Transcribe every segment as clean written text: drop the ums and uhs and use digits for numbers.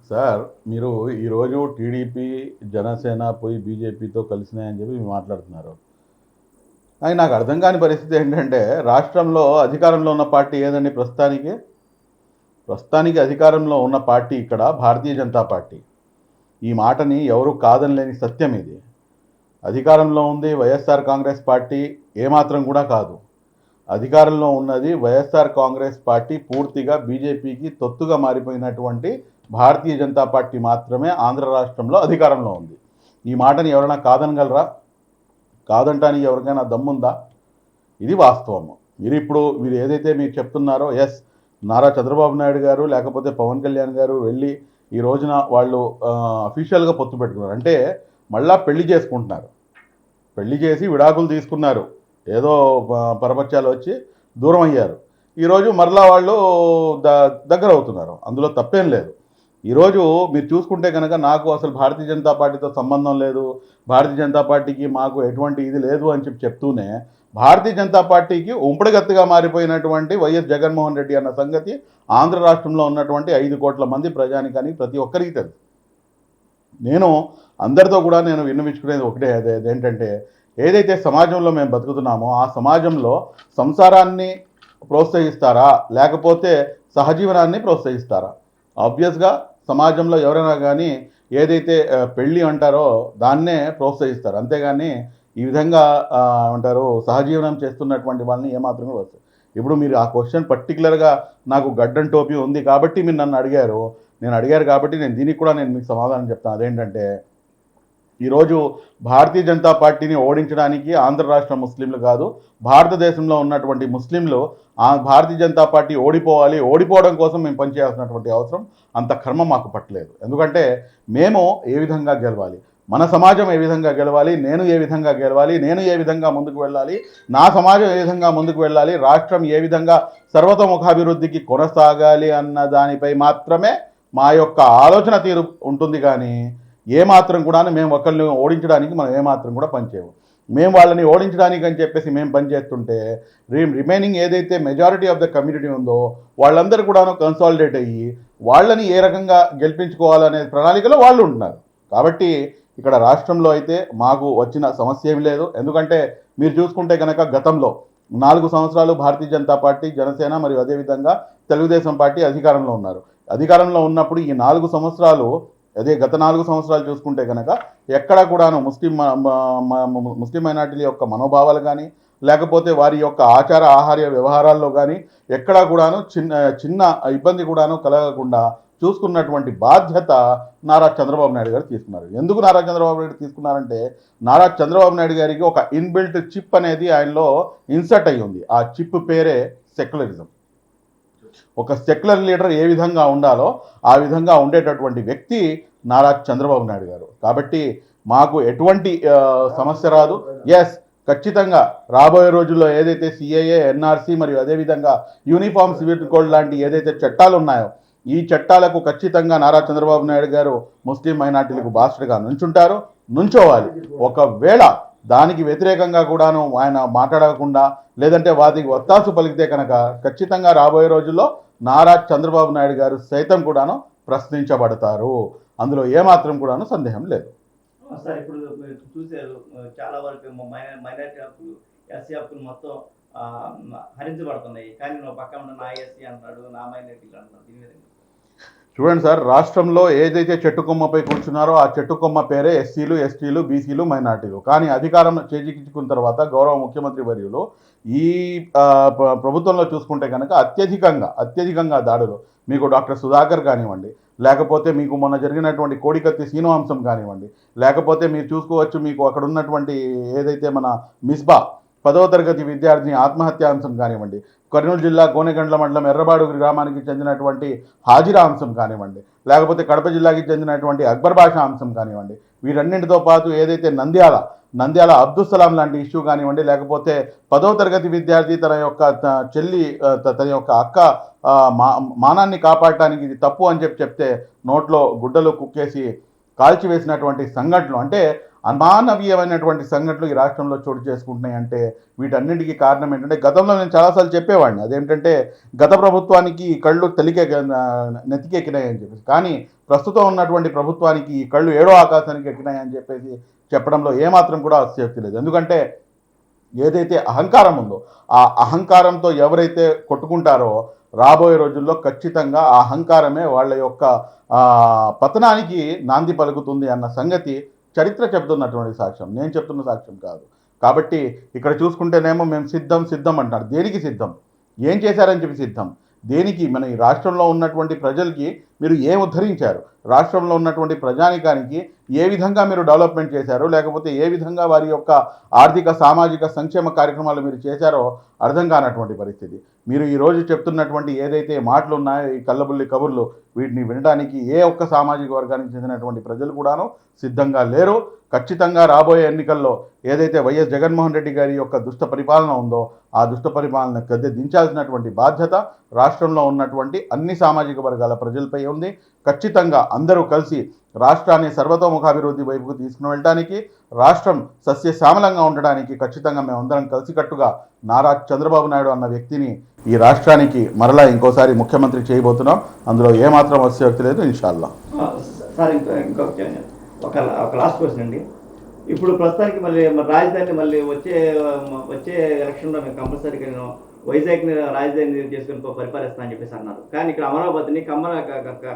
Sir మీరు ఈరోజు TDP Janasena పోయి బీజేపీతో కలిసినాయని చెప్పి మీరు మాట్లాడుతున్నారు. అది నాకు అర్థం కాని పరిస్థితి ఏంటంటే రాష్ట్రంలో అధికారంలో ఉన్న పార్టీ ఏదండి ప్రస్తుతానికి? ప్రస్తుతానికి అధికారంలో ఉన్న పార్టీ ఇక్కడ భారతీయ జనతా పార్టీ. ఈ మాటని ఎవరు కాదనలేని సత్యం ఇది. అధికారంలో ఉంది వైఎస్ఆర్ కాంగ్రెస్ పార్టీ, ఏమాత్రం కూడా కాదు. అధికారంలో ఉన్నది వైఎస్ఆర్ కాంగ్రెస్ పార్టీ పూర్తిగా బీజేపీకి తొత్తుగా మారిపోయినటువంటి భారతీయ జనతా పార్టీ మాత్రమే ఆంధ్ర రాష్ట్రంలో అధికారంలో ఉంది. ఈ మాటని ఎవరైనా కాదనగలరా? కాదంటానికి ఎవరికైనా దమ్ముందా? ఇది వాస్తవము. మీరు ఏదైతే మీరు చెప్తున్నారో, ఎస్, నారా చంద్రబాబు నాయుడు గారు లేకపోతే పవన్ కళ్యాణ్ గారు వెళ్ళి ఈ రోజున వాళ్ళు అఫీషియల్గా పొత్తు పెట్టుకున్నారు అంటే మళ్ళా పెళ్లి చేసుకుంటున్నారు. పెళ్లి చేసి విడాకులు తీసుకున్నారు, ఏదో పరపత్యాలు వచ్చి దూరం అయ్యారు. ఈరోజు మరలా వాళ్ళు దగ్గర అవుతున్నారు, అందులో తప్పేం లేదు. ఈరోజు మీరు చూసుకుంటే కనుక నాకు అసలు భారతీయ జనతా పార్టీతో సంబంధం లేదు, భారతీయ జనతా పార్టీకి మాకు ఎటువంటి ఇది లేదు అని చెప్తూనే భారతీయ జనతా పార్టీకి ఉంపడిగత్తుగా మారిపోయినటువంటి వైఎస్ జగన్మోహన్ రెడ్డి అన్న సంగతి ఆంధ్ర రాష్ట్రంలో ఉన్నటువంటి 5 కోట్ల మంది ప్రజానికానికి ప్రతి ఒక్కరికి తెలుసు. నేను అందరితో కూడా నేను విన్నవించుకునేది ఒకటే, అదేంటంటే ఏదైతే సమాజంలో మేము బతుకుతున్నామో ఆ సమాజంలో సంసారాన్ని ప్రోత్సహిస్తారా లేకపోతే సహజీవనాన్ని ప్రోత్సహిస్తారా? ఆబ్వియస్గా సమాజంలో ఎవరైనా కానీ ఏదైతే పెళ్ళి అంటారో దాన్నే ప్రోత్సహిస్తారు, అంతేగాని ఈ విధంగా అంటారు సహజీవనం చేస్తున్నటువంటి వాళ్ళని ఏమాత్రమే వస్తుంది. ఇప్పుడు మీరు ఆ క్వశ్చన్ పర్టికులర్గా నాకు గడ్డం టోపీ ఉంది కాబట్టి మీరు నన్ను అడిగారు కాబట్టి నేను దీనికి కూడా నేను మీకు సమాధానం చెప్తాను. అదేంటంటే ఈరోజు భారతీయ జనతా పార్టీని ఓడించడానికి ఆంధ్ర రాష్ట్ర ముస్లింలు కాదు, భారతదేశంలో ఉన్నటువంటి ముస్లింలు భారతీయ జనతా పార్టీ ఓడిపోవడం కోసం మేము పనిచేయాల్సినటువంటి అవసరం అంత కర్మ మాకు పట్టలేదు. ఎందుకంటే మేము ఏ విధంగా గెలవాలి, మన సమాజం ఏ విధంగా గెలవాలి, నేను ఏ విధంగా గెలవాలి, నేను ఏ విధంగా ముందుకు వెళ్ళాలి, నా సమాజం ఏ విధంగా ముందుకు వెళ్ళాలి, రాష్ట్రం ఏ విధంగా సర్వతోముఖాభివృద్ధికి కొనసాగాలి అన్న దానిపై మాత్రమే మా యొక్క ఆలోచన తీరు ఉంటుంది. కానీ ఏమాత్రం కూడా మేము ఒకరిని ఓడించడానికి మనం ఏమాత్రం కూడా పనిచేయము. మేము వాళ్ళని ఓడించడానికి అని చెప్పేసి మేము పనిచేస్తుంటే రిమైనింగ్ ఏదైతే మెజారిటీ ఆఫ్ ద కమ్యూనిటీ ఉందో వాళ్ళందరూ కూడాను కన్సాలిడేట్ అయ్యి వాళ్ళని ఏ రకంగా గెలిపించుకోవాలనే ప్రణాళికలో వాళ్ళు ఉంటున్నారు. కాబట్టి ఇక్కడ రాష్ట్రంలో అయితే మాకు వచ్చిన సమస్య ఏమి లేదు. ఎందుకంటే మీరు చూసుకుంటే కనుక గతంలో 4 సంవత్సరాలు భారతీయ జనతా పార్టీ, జనసేన మరియు అదేవిధంగా తెలుగుదేశం పార్టీ అధికారంలో ఉన్నారు. అధికారంలో ఉన్నప్పుడు ఈ 4 సంవత్సరాలు గత 4 సంవత్సరాలు చూసుకుంటే కనుక ఎక్కడ కూడాను ముస్లిం మైనార్టీల యొక్క మనోభావాలు కానీ లేకపోతే వారి యొక్క ఆచార ఆహార్య వ్యవహారాల్లో కానీ ఎక్కడా కూడాను చిన్న ఇబ్బంది కూడాను కలగకుండా చూసుకున్నటువంటి బాధ్యత నారా చంద్రబాబు నాయుడు గారు తీసుకున్నారు. ఎందుకు నారా చంద్రబాబు నాయుడు తీసుకున్నారంటే నారా చంద్రబాబు నాయుడు గారికి ఒక ఇన్బిల్ట్ చిప్ అనేది ఆయనలో ఇన్సర్ట్ అయ్యి ఉంది. ఆ చిప్ పేరే సెక్యులరిజం. ఒక సెక్యులర్ లీడర్ ఏ విధంగా ఉండాలో ఆ విధంగా ఉండేటటువంటి వ్యక్తి నారా చంద్రబాబు నాయుడు గారు. కాబట్టి మాకు ఎటువంటి సమస్య రాదు. ఎస్, ఖచ్చితంగా రాబోయే రోజుల్లో ఏదైతే సిఏఏ, ఎన్ఆర్సీ మరియు అదేవిధంగా యూనిఫామ్ సివిల్ కోడ్ లాంటి ఏదైతే చట్టాలు ఉన్నాయో ఈ చట్టాలకు ఖచ్చితంగా నారా చంద్రబాబు నాయుడు గారు ముస్లిం మైనార్టీలకు బాస్టర్గా నుంచోవాలి. ఒకవేళ దానికి వ్యతిరేకంగా కూడాను ఆయన మాట్లాడకుండా లేదంటే వాటికి ఒత్తాసు పలికితే కనుక ఖచ్చితంగా రాబోయే రోజుల్లో నారా చంద్రబాబు నాయుడు గారు సైతం కూడాను ప్రశ్నించబడతారు. అందులో ఏమాత్రం కూడాను సందేహం లేదు. సార్, ఇప్పుడు మీరు చూసారు చాలా వరకు మైనారిటీ హక్కులు, ఎస్సీ హక్కులు మొత్తం హరించబడుతున్నాయి. కానీ నువ్వు పక్కన ఉన్న నా ఎస్సీ అంటాడు, నా మైనారిటీలు అంటాడు. దీని మీద చూడండి సార్, రాష్ట్రంలో ఏదైతే చెట్టు కొమ్మపై కూర్చున్నారో ఆ చెట్టు కొమ్మ పేరే ఎస్సీలు, ఎస్టీలు, బీసీలు, మైనార్టీలు. కానీ అధికారం చేజిక్కించుకున్న తర్వాత గౌరవ ముఖ్యమంత్రి వర్యులు ఈ ప్రభుత్వంలో చూసుకుంటే కనుక అత్యధికంగా దాడులు మీకు డాక్టర్ సుధాకర్ కానివ్వండి, లేకపోతే మీకు మొన్న జరిగినటువంటి కోడికత్తి శ్రీనివాంశం కానివ్వండి, లేకపోతే మీరు చూసుకోవచ్చు మీకు అక్కడ ఉన్నటువంటి ఏదైతే మన మిస్బా 10వ తరగతి విద్యార్థిని ఆత్మహత్య అంశం కానివ్వండి, కర్నూలు జిల్లా గోనెగండ్ల మండలం ఎర్రబాడు గ్రామానికి చెందినటువంటి హాజిరా అంశం కానివ్వండి, లేకపోతే కడప జిల్లాకి చెందినటువంటి అక్బర్ బాషా అంశం కానివ్వండి, వీటన్నింటితో పాటు ఏదైతే నంద్యాల అబ్దుల్ సలాం లాంటి ఇష్యూ కానివ్వండి, లేకపోతే 10వ తరగతి విద్యార్థి తన యొక్క అక్క మానాన్ని కాపాడటానికి ఇది తప్పు అని చెప్తే నోట్లో గుడ్డలు కుక్కేసి కాల్చివేసినటువంటి సంఘటనలు. అంటే అమానవీయమైనటువంటి సంఘటనలు ఈ రాష్ట్రంలో చోటు చేసుకుంటున్నాయి అంటే వీటన్నిటికీ కారణం ఏంటంటే, గతంలో నేను చాలాసార్లు చెప్పేవాడిని, అదేంటంటే గత ప్రభుత్వానికి ఈ కళ్ళు నెత్తికెక్కినాయని చెప్పేసి. కానీ ప్రస్తుతం ఉన్నటువంటి ప్రభుత్వానికి ఈ కళ్ళు ఏడో ఆకాశానికి ఎక్కినాయని చెప్పేసి చెప్పడంలో ఏమాత్రం కూడా అతిశయోక్తి లేదు. ఎందుకంటే ఏదైతే అహంకారం ఉందో ఆ అహంకారంతో ఎవరైతే కొట్టుకుంటారో రాబోయే రోజుల్లో ఖచ్చితంగా ఆ అహంకారమే వాళ్ళ యొక్క పతనానికి నాంది పలుకుతుంది అన్న సంగతి చరిత్ర చెబుతున్నటువంటి సాక్ష్యం, నేను చెప్తున్న సాక్ష్యం కాదు. కాబట్టి ఇక్కడ చూసుకుంటేనేమో మేము సిద్ధం అంటున్నారు. దేనికి సిద్ధం? ఏం చేశారని చెప్పి సిద్ధం? దేనికి? మన ఈ రాష్ట్రంలో ఉన్నటువంటి ప్రజలకి మీరు ఏం ఉద్ధరించారు? రాష్ట్రంలో ఉన్నటువంటి ప్రజానికానికి ఏ విధంగా మీరు డెవలప్మెంట్ చేశారు, లేకపోతే ఏ విధంగా వారి యొక్క ఆర్థిక సామాజిక సంక్షేమ కార్యక్రమాలు మీరు చేశారో అర్థం కానటువంటి పరిస్థితి. మీరు ఈరోజు చెప్తున్నటువంటి ఏదైతే మాటలు ఉన్నాయో, ఈ కళ్ళబుల్లి కబుర్లు, వీటిని వినడానికి ఏ ఒక్క సామాజిక వర్గానికి చెందినటువంటి ప్రజలు కూడాను సిద్ధంగా లేరు. ఖచ్చితంగా రాబోయే ఎన్నికల్లో ఏదైతే వైఎస్ జగన్మోహన్ రెడ్డి గారి యొక్క దుష్ట పరిపాలన ఉందో ఆ దుష్ట పరిపాలన గద్దె దించాల్సినటువంటి బాధ్యత రాష్ట్రంలో ఉన్నటువంటి అన్ని సామాజిక వర్గాల ప్రజలపై ఉంది. ఖచ్చితంగా అందరూ కలిసి రాష్ట్రాన్ని సర్వతోముఖాభివృద్ధి వైపుకు తీసుకుని వెళ్ళడానికి, రాష్ట్రం సస్యశ్యామలంగా ఉండడానికి ఖచ్చితంగా మేమందరం కలిసికట్టుగా నారా చంద్రబాబు నాయుడు అన్న వ్యక్తిని ఈ రాష్ట్రానికి మరలా ఇంకోసారి ముఖ్యమంత్రి చేయబోతున్నాం. అందులో ఏమాత్రం అతిశయోక్తి లేదు, ఇన్షాల్లా. సార్ ఒక లాస్ట్ క్వశ్చన్ అండి. ఇప్పుడు ప్రస్తుతానికి మళ్ళీ రాజధాని మళ్ళీ వచ్చే ఎలక్షన్లో మేము కంపల్సరీగా నేను వైజాగ్ని రాజధాని చేసుకుని పరిపాలిస్తా అని చెప్పేసి అన్నారు. కానీ ఇక్కడ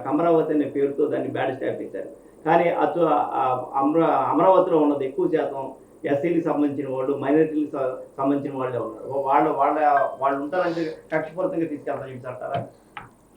కమరావతి అనే పేరుతో దాన్ని బ్యాడ్ స్టాప్ చేశారు. కానీ అమరావతిలో ఉన్నది ఎక్కువ శాతం ఎస్సీలకు సంబంధించిన వాళ్ళు, మైనారిటీలకు సంబంధించిన వాళ్ళే ఉన్నారు. వాళ్ళు ఉంటారంటే కక్షపూరితంగా తీసుకెళ్తారని చెప్పారా?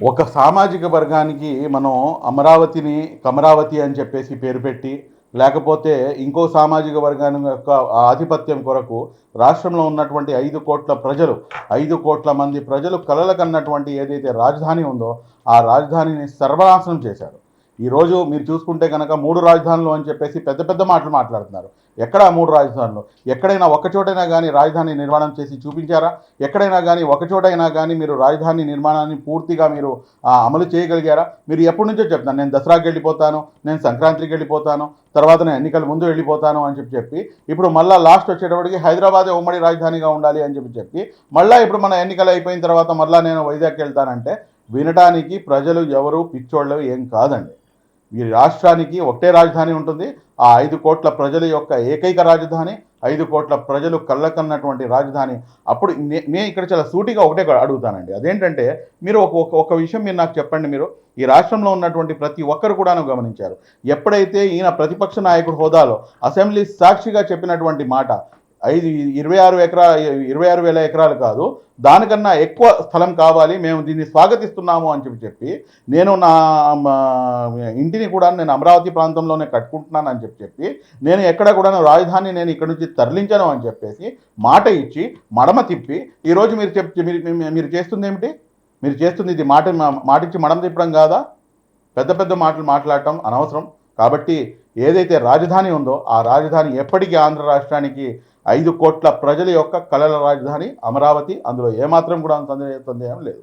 ఒక సామాజిక వర్గానికి మనం అమరావతిని కమరావతి అని చెప్పేసి పేరు పెట్టి, లేకపోతే ఇంకో సామాజిక వర్గాన్ని యొక్క ఆధిపత్యం కొరకు రాష్ట్రంలో ఉన్నటువంటి 5 కోట్ల ప్రజలు, 5 కోట్ల మంది ప్రజలు కలలు కన్నటువంటి ఏదైతే రాజధాని ఉందో ఆ రాజధానిని సర్వనాశనం చేశారు. ఈరోజు మీరు చూసుకుంటే కనుక 3 రాజధానులు అని చెప్పేసి పెద్ద పెద్ద మాటలు మాట్లాడుతున్నారు. ఎక్కడ 3 రాజధానులు? ఎక్కడైనా ఒకచోటైనా కానీ రాజధాని నిర్మాణం చేసి చూపించారా? ఎక్కడైనా కానీ ఒకచోటైనా కానీ మీరు రాజధాని నిర్మాణాన్ని పూర్తిగా మీరు అమలు చేయగలిగారా? మీరు ఎప్పటి నుంచో చెప్తాను, నేను దసరాకి వెళ్ళిపోతాను, నేను సంక్రాంతికి వెళ్ళిపోతాను, తర్వాత నేను ఎన్నికల ముందు వెళ్ళిపోతాను అని చెప్పి ఇప్పుడు మళ్ళీ లాస్ట్ వచ్చేటప్పటికి హైదరాబాదే ఉమ్మడి రాజధానిగా ఉండాలి అని చెప్పి మళ్ళీ ఇప్పుడు మన ఎన్నికలు అయిపోయిన తర్వాత మళ్ళీ నేను వైజాగ్కి వెళ్తానంటే వినడానికి ప్రజలు ఎవరు పిచ్చోళ్ళు ఏం కాదండి. ఈ రాష్ట్రానికి ఒకటే రాజధాని ఉంటుంది. ఆ 5 కోట్ల ప్రజల యొక్క ఏకైక రాజధాని, 5 కోట్ల ప్రజలు కళ్ళకన్నటువంటి రాజధాని. అప్పుడు నేను ఇక్కడ చాలా సూటిగా ఒకటే అడుగుతానండి, అదేంటంటే మీరు ఒక విషయం మీరు నాకు చెప్పండి. మీరు ఈ రాష్ట్రంలో ఉన్నటువంటి ప్రతి ఒక్కరు కూడాను గమనించారు, ఎప్పుడైతే ఈయన ప్రతిపక్ష నాయకుడు హోదాలో అసెంబ్లీ సాక్షిగా చెప్పినటువంటి మాట 26,000 ఎకరాలు కాదు, దానికన్నా ఎక్కువ స్థలం కావాలి, మేము దీన్ని స్వాగతిస్తున్నాము అని చెప్పి నేను నా ఇంటిని కూడా నేను అమరావతి ప్రాంతంలోనే కట్టుకుంటున్నాను అని చెప్పి నేను ఎక్కడ కూడా రాజధాని నేను ఇక్కడ నుంచి తరలించను అని చెప్పేసి మాట ఇచ్చి మడమ తిప్పి ఈరోజు మీరు చేస్తుంది ఏమిటి? మీరు చేస్తుంది ఇది మాట ఇచ్చి మడమ తిప్పడం కాదా? పెద్ద పెద్ద మాటలు మాట్లాడటం అనవసరం. కాబట్టి ఏదైతే రాజధాని ఉందో ఆ రాజధాని ఎప్పటికీ ఆంధ్ర రాష్ట్రానికి 5 కోట్ల ప్రజల యొక్క కలల రాజధాని అమరావతి. అందులో ఏమాత్రం కూడా సందేహం లేదు.